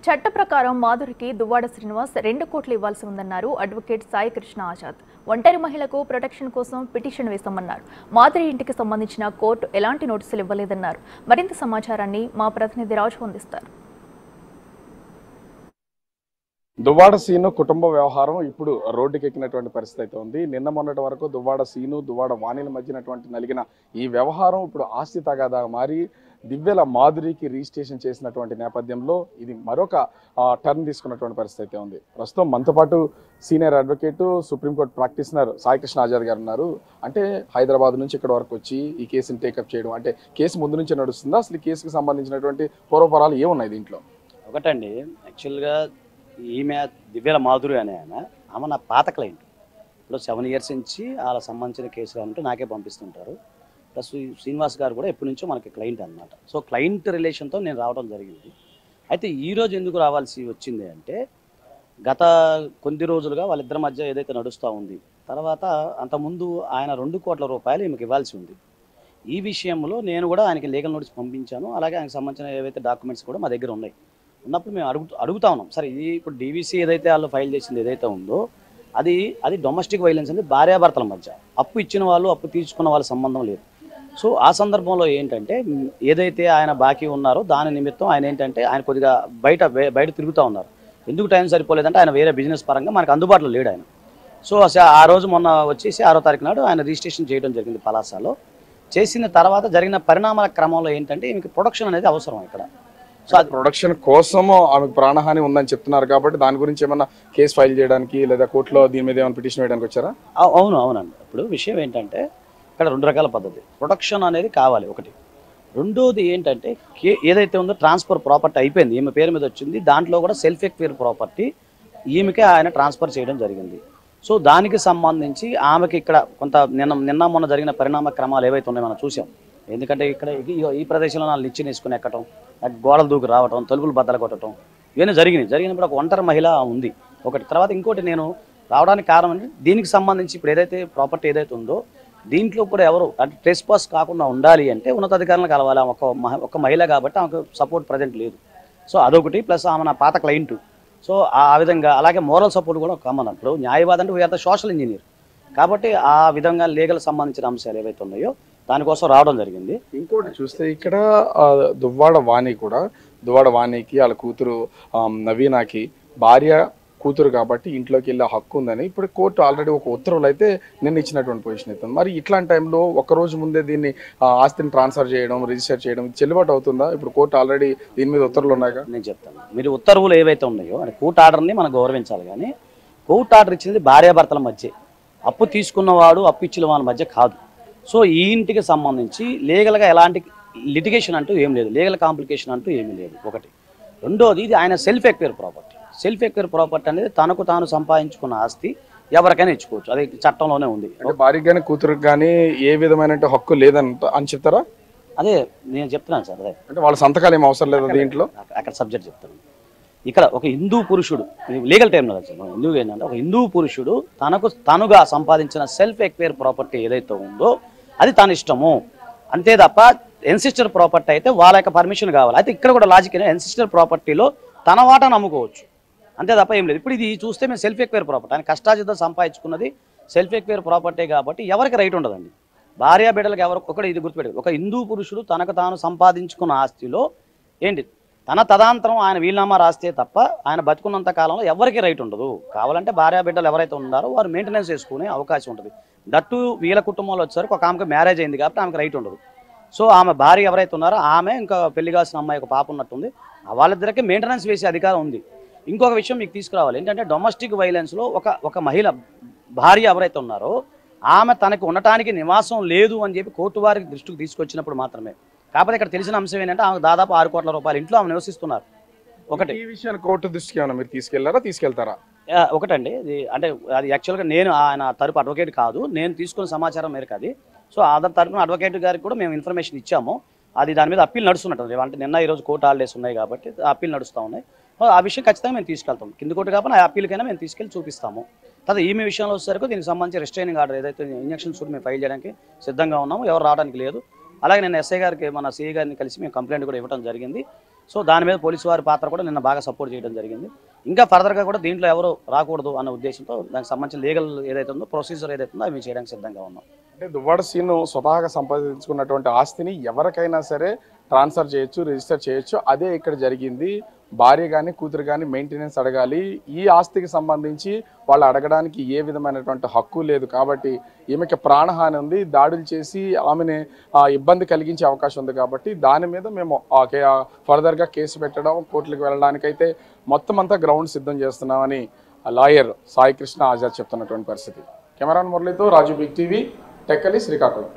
చట్ట ప్రకారం మాధురికి దువ్వాడ శ్రీనివాస్ 2 కోట్లు ఇవ్వాల్సి ఉందన్నారు అడ్వకేట్ సాయి కృష్ణ ఆజాద్. ఒంటరి మహిళకు ప్రొటెక్షన్ కోసం పిటిషన్ వేశామన్నారు. మాధురి ఇంటికి సంబంధించిన కోర్టు ఎలాంటి నోటీసులు ఇవ్వలేదన్నారు. మరింత సమాచారాన్ని మా ప్రతినిధి రాజు అందిస్తారు. దువ్వాడ సీను కుటుంబ వ్యవహారం ఇప్పుడు రోడ్డుకెక్కినటువంటి పరిస్థితి అయితే ఉంది. నిన్న మొన్నటి వరకు దువ్వాడ సీను దువ్వాడ వాణిల మధ్యనటువంటి నలిగిన ఈ వ్యవహారం ఇప్పుడు ఆస్తి తగాదా మారి దివ్యల మాధురికి రిజిస్ట్రేషన్ చేసినటువంటి నేపథ్యంలో ఇది మరొక టర్న్ తీసుకున్నటువంటి పరిస్థితి అయితే ఉంది. ప్రస్తుతం మనతో పాటు senior advocate supreme court practitioner Sai Krishna Azad గారు ఉన్నారు. అంటే హైదరాబాద్ నుంచి ఇక్కడ వరకు వచ్చి ఈ కేసుని టేకప్ చేయడం అంటే కేసు ముందు నుంచే నడుస్తుందా? అసలు ఈ కేసుకు సంబంధించినటువంటి పూర్వపరాలు ఏమున్నాయి దీంట్లో? ఒకటండి, యాక్చువల్గా ఈమె దివ్యల మాధురి అనే ఆమె నా పాత క్లయింట్. ఇప్పుడు 7 years నుంచి వాళ్ళ సంబంధించిన కేసులు అంటూ నాకే పంపిస్తుంటారు. ప్లస్ శ్రీనివాస్ గారు కూడా ఎప్పటి నుంచో మనకి క్లయింట్ అనమాట. సో క్లయింట్ రిలేషన్తో నేను రావడం జరిగింది. అయితే ఈరోజు ఎందుకు రావాల్సి వచ్చింది అంటే, గత కొద్ది రోజులుగా వాళ్ళిద్దరి మధ్య ఏదైతే నడుస్తూ ఉంది, తర్వాత అంతకుముందు ఆయన 2 కోట్ల రూపాయలు ఈమెకి ఇవ్వాల్సి ఉంది. ఈ విషయంలో నేను కూడా ఆయనకి లీగల్ నోటీస్ పంపించాను. అలాగే ఆయనకు సంబంధించిన ఏవైతే డాక్యుమెంట్స్ కూడా మా దగ్గర ఉన్నాయి. ఉన్నప్పుడు మేము అడుగుతా ఉన్నాం, సరే ఇది ఇప్పుడు డీవీసీ ఏదైతే వాళ్ళు ఫైల్ చేసింది ఏదైతే ఉందో అది డొమెస్టిక్ వైలెన్స్ అనేది భార్యాభర్తల మధ్య. అప్పు ఇచ్చిన వాళ్ళు అప్పు తీర్చుకున్న వాళ్ళ సంబంధం లేదు. సో ఆ సందర్భంలో ఏంటంటే, ఏదైతే ఆయన బాకీ ఉన్నారో దాని నిమిత్తం ఆయన ఏంటంటే ఆయన కొద్దిగా బయట తిరుగుతూ ఉన్నారు. ఎందుకు టైం సరిపోలేదంటే ఆయన వేరే బిజినెస్ పరంగా మనకు అందుబాటులో లేడు ఆయన. సో ఆ రోజు మొన్న వచ్చేసి 6వ తారీఖు నాడు ఆయన రిజిస్ట్రేషన్ చేయడం జరిగింది పలాసాలో. చేసిన తర్వాత జరిగిన పరిణామాల క్రమంలో ఏంటంటే ఈమెకి ప్రొడక్షన్ అనేది అవసరం ఇక్కడ. సో అది ప్రొడక్షన్ కోసము ఆమెకు ప్రాణహాని ఉందని చెప్తున్నారు కాబట్టి దాని గురించి ఏమన్నా కేసు ఫైల్ చేయడానికి లేదా కోర్టులో దీని మీద ఏమైనా పిటిషన్ వేయడానికి వచ్చారా? అవునండి. ఇప్పుడు విషయం ఏంటంటే ఇక్కడ 2 రకాల పద్ధతి. ప్రొడక్షన్ అనేది కావాలి ఒకటి. రెండోది ఏంటంటే ఏదైతే ఉందో ట్రాన్స్ఫర్ ప్రాపర్టీ అయిపోయింది, ఈమె పేరు మీద వచ్చింది. దాంట్లో కూడా సెల్ఫ్ ఎక్వైర్ ప్రాపర్టీ ఈమెకే ఆయన ట్రాన్స్ఫర్ చేయడం జరిగింది. సో దానికి సంబంధించి ఆమెకి ఇక్కడ కొంత నిన్న మొన్న జరిగిన పరిణామ క్రమాలు ఏవైతే ఉన్నాయో మనం చూసాం. ఎందుకంటే ఇక్కడ ఈ ప్రదేశంలో వాళ్ళు నిచ్చెన వేసుకుని ఎక్కడం, గోడలు దూకి రావటం, తలుపులు బద్దలు కొట్టడం ఇవన్నీ జరిగినప్పుడు ఒక ఒంటరి మహిళ ఉంది ఒకటి. తర్వాత ఇంకోటి నేను రావడానికి కారణం అంటే దీనికి సంబంధించి ఇప్పుడు ఏదైతే ప్రాపర్టీ ఏదైతే ఉందో దీంట్లో కూడా ఎవరు అంటే ట్రెస్ పాస్ కాకుండా ఉండాలి అంటే ఉన్నతాధికారులను కలవాలి. ఒక మహిళ కాబట్టి ఆమెకు సపోర్ట్ ప్రజెంట్ లేదు. సో అదొకటి. ప్లస్ ఆమె నా పాత క్లయింట్. సో ఆ విధంగా అలాగే మోరల్ సపోర్ట్ కూడా కామన్. ఇప్పుడు న్యాయవాది అంటే వీఆర్ ద సోషల్ ఇంజనీర్ కాబట్టి ఆ విధంగా లీగల్ సంబంధించిన అంశాలు ఏవైతే ఉన్నాయో దానికోసం రావడం జరిగింది. ఇంకోటి చూస్తే ఇక్కడ దువ్వాడ వాణికి వాళ్ళ కూతురు నవీనాకి భార్య కూతురు కాబట్టి ఇంట్లోకి వెళ్ళే హక్కు ఉందని ఇప్పుడు కోర్టు ఆల్రెడీ ఒక ఉత్తర్వులు అయితే నిన్న ఇచ్చినటువంటి పొజిషన్ అవుతుంది. మరి ఇట్లాంటి టైంలో ఒక్కరోజు ముందే దీన్ని ఆస్తిని ట్రాన్స్ఫర్ చేయడం, రిజిస్టర్ చేయడం చెల్లుబాటు అవుతుందా? ఇప్పుడు కోర్టు ఆల్రెడీ దీని మీద ఉత్తర్వులు ఉన్నాయిగా. నేను చెప్తాను, మీరు ఉత్తర్వులు ఏవైతే ఉన్నాయో అంటే కోర్టు ఆర్డర్ని మనం గౌరవించాలి. కానీ కోర్టు ఆర్డర్ ఇచ్చింది భార్యాభర్తల మధ్య, అప్పు తీసుకున్నవాడు అప్పు ఇచ్చిన వాళ్ళ మధ్య కాదు. సో ఈ ఇంటికి సంబంధించి లీగల్గా ఎలాంటి లిటిగేషన్ అంటూ ఏం లేదు, లీగల్ కాంప్లికేషన్ అంటూ ఏమీ లేదు ఒకటి. రెండోది ఇది ఆయన self acquire property. Self acquire property అనేది తనకు తాను సంపాదించుకున్న ఆస్తి ఎవరికైనా ఇచ్చుకోవచ్చు, అది చట్టంలోనే ఉంది. భార్యకి కానీ కూతురుకి కానీ ఏ విధమైన హక్కు లేదని చెప్తారా? అదే నేను చెప్తున్నాను సార్. అదే అంటే వాళ్ళ సంతకాలు ఏం అవసరం లేదు దీంట్లో. అక్కడ సబ్జెక్ట్ చెప్తాను. ఇక్కడ ఒక హిందూ పురుషుడు లీగల్ టైంలో హిందూ ఏంటంటే ఒక హిందూ పురుషుడు తనుగా సంపాదించిన సెల్ఫ్ ఎక్వైర్ ప్రాపర్టీ ఏదైతే ఉందో అది తన ఇష్టము అంతే తప్ప ఎన్సిస్టర్ ప్రాపర్టీ అయితే వాళ్ళ యొక్క పర్మిషన్ కావాలి. అయితే ఇక్కడ కూడా లాజిక్ ఎన్సిస్టర్ ప్రాపర్టీలో తన వాటా నమ్ముకోవచ్చు అంతే తప్ప ఏం లేదు. ఇప్పుడు ఇది చూస్తే మేము సెల్ఫ్ ఎక్వైర్ ప్రాపర్టీ ఆయన కష్టార్జితం సంపాదించుకున్నది సెల్ఫ్ ఎక్వైర్ ప్రాపర్టీ కాబట్టి ఎవరికి రైట్ ఉండదండి. భార్య బిడ్డలకు ఎవరికి ఒకటి ఇది గుర్తుపెట్టారు. ఒక హిందూ పురుషుడు తనకు తాను సంపాదించుకున్న ఆస్తిలో ఏంటి తన తదాంతరం ఆయన వీలునామా రాస్తే తప్ప ఆయన బతుకున్నంత కాలంలో ఎవరికి రైట్ ఉండదు. కావాలంటే భార్య బిడ్డలు ఎవరైతే ఉన్నారో వారు మెయింటెనెన్స్ చేసుకునే అవకాశం ఉంటుంది. దట్టు వీళ్ళ కుటుంబంలో వచ్చేసరికి ఒక ఆమెకు మ్యారేజ్ అయింది కాబట్టి ఆమెకు రైట్ ఉండదు. సో ఆమె భార్య ఎవరైతే ఉన్నారో ఆమె ఇంకా పెళ్లి కాసిన అమ్మాయి ఒక పాప ఉన్నట్టుంది, వాళ్ళిద్దరికి మెయింటెనెన్స్ వేసే అధికారం ఉంది. ఇంకొక విషయం మీకు తీసుకురావాలి ఏంటంటే డొమెస్టిక్ వైలెన్స్లో ఒక మహిళ భార్య ఎవరైతే ఉన్నారో ఆమె తనకు ఉండటానికి నివాసం లేదు అని చెప్పి కోర్టు వారికి దృష్టికి తీసుకొచ్చినప్పుడు మాత్రమే. కాకపోతే ఇక్కడ తెలిసిన అంశం ఏంటంటే ఆమెకు దాదాపు 6 కోట్ల రూపాయలు ఇంట్లో ఆమె నివసిస్తున్నారు. ఒకటి ఈ విషయాన్ని కోర్టు దృష్టికి ఏమన్నా మీరు తీసుకెళ్తారా? ఒకటండి, ఇది అంటే అది యాక్చువల్గా నేను ఆయన తరపు అడ్వకేట్ కాదు, నేను తీసుకున్న సమాచారం మేరకు అది. సో ఆధార్ తరపున అడ్వకేట్ గారికి కూడా మేము ఇన్ఫర్మేషన్ ఇచ్చాము. అది దాని మీద అప్పీల్ నడుస్తున్నట్టు అంటే నిన్న ఈరోజు కోర్టు హాలిడేస్ ఉన్నాయి కాబట్టి అప్పీల్ నడుస్తూ ఉన్నాయి. ఆ విషయం ఖచ్చితంగా మేము తీసుకెళ్తాం. కింద కోర్టు కాబట్టి ఆ అప్పీల్కైనా మేము తీసుకెళ్ళి చూపిస్తాము. తర్వాత ఈమె విషయంలో వచ్చేసరికి దీనికి సంబంధించి రిస్ట్రైనింగ్ ఆర్డర్ ఏదైతే ఇంజక్షన్ సూట్ మేము ఫైల్ చేయడానికి సిద్ధంగా ఉన్నాము, ఎవరు రావడానికి లేదు. అలాగే నేను ఎస్ఐ గారికి మన సిఐ గారిని కలిసి మేము కంప్లైంట్ కూడా ఇవ్వడం జరిగింది. సో దాని మీద పోలీసు వారి పాత్ర కూడా నిన్న బాగా సపోర్ట్ చేయడం జరిగింది. ఇంకా ఫర్దర్గా కూడా దీంట్లో ఎవరు రాకూడదు అన్న ఉద్దేశంతో దానికి సంబంధించిన లీగల్ ఏదైతే ఉందో ప్రొసీజర్ ఏదైతే ఉందో అవి చేయడానికి సిద్ధంగా ఉన్నాం. అంటే దువ్వాడ సీను స్వతహాగా సంపాదించుకున్నటువంటి ఆస్తిని ఎవరికైనా సరే ట్రాన్స్ఫర్ చేయొచ్చు, రిజిస్టర్ చేయొచ్చు. అదే ఇక్కడ జరిగింది. భార్య కానీ కూతురు కానీ మెయింటెనెన్స్ అడగాలి. ఈ ఆస్తికి సంబంధించి వాళ్ళు అడగడానికి ఏ విధమైనటువంటి హక్కు లేదు. కాబట్టి ఈమెకి ప్రాణహాని ఉంది, దాడులు చేసి ఆమెని ఇబ్బంది కలిగించే అవకాశం ఉంది. కాబట్టి దాని మీద మేము ఫర్దర్గా కేసు పెట్టడం, కోర్టులకు వెళ్ళడానికైతే మొత్తం అంతా గ్రౌండ్ సిద్ధం చేస్తున్నామని లాయర్ సాయి కృష్ణ ఆజాద్ చెప్తున్నటువంటి పరిస్థితి. కెమెరాన్ మురళితో రాజు బిగ్ టీవీ, టెక్కలి, శ్రీకాకుళం.